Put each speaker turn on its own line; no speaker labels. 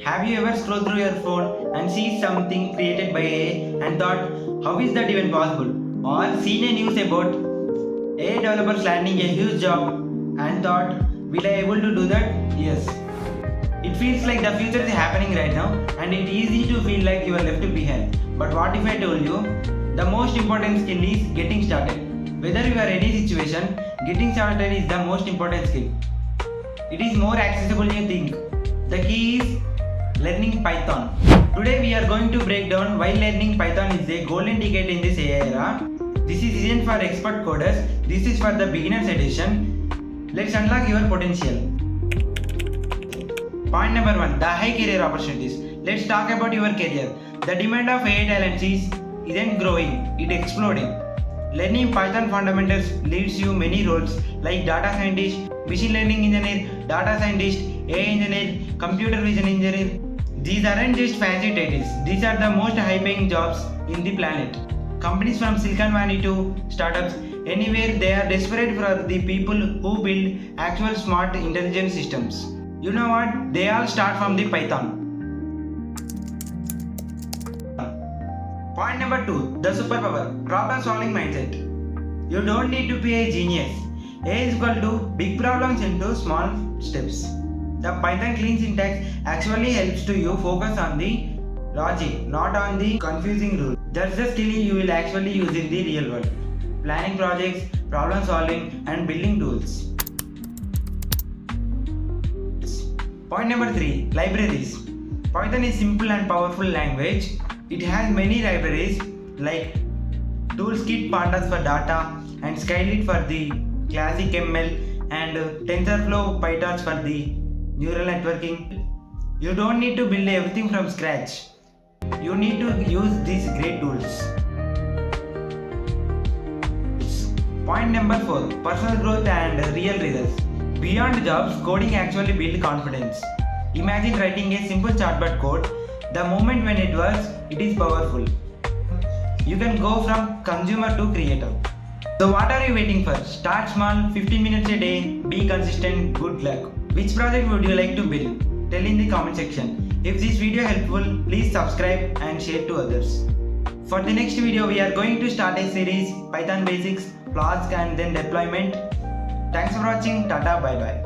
Have you ever scrolled through your phone and see something created by AI and thought, how is that even possible? Or seen a news about AI developers landing a huge job and thought, will I able to do that? Yes. It feels like the future is happening right now and it's easy to feel like you are left behind. But what if I told you, the most important skill is getting started. Whether you are in any situation, getting started is the most important skill. It is more accessible than you think. The key is learning Python. Today we are going to break down why learning Python is a golden ticket in this AI era. This isn't for expert coders, this is for the beginners edition. Let's unlock your potential. Point number 1. The high career opportunities. Let's talk about your career. The demand of AI talents isn't growing, it's exploding. Learning Python fundamentals leads you many roles like data scientist, machine learning engineer, data scientist, AI engineer, computer vision engineer. These aren't just fancy titles, these are the most high paying jobs in the planet. Companies from Silicon Valley to startups, anywhere they are desperate for the people who build actual smart intelligent systems. You know what? They all start from the Python. Point number 2. The superpower. Problem solving mindset. You don't need to be a genius. A is equal to big problems into small steps. The Python clean syntax actually helps to you focus on the logic, not on the confusing rules. That's the skill you will actually use in the real world. Planning projects, problem solving and building tools. Point number 3. Libraries. Python is simple and powerful language. It has many libraries like Toolkit pandas for data and Skylit for the classic ML and TensorFlow PyTorch for the neural networking. You don't need to build everything from scratch. You need to use these great tools. Point number 4. Personal growth and real results. Beyond jobs, coding actually builds confidence. Imagine writing a simple chatbot code. The moment when it works, it is powerful. You can go from consumer to creator. So what are you waiting for? Start small, 15 minutes a day, be consistent, good luck. Which project would you like to build? Tell in the comment section. If this video helpful, please subscribe and share to others. For the next video, we are going to start a series Python basics, Flask and then deployment. Thanks for watching. Tata, bye bye.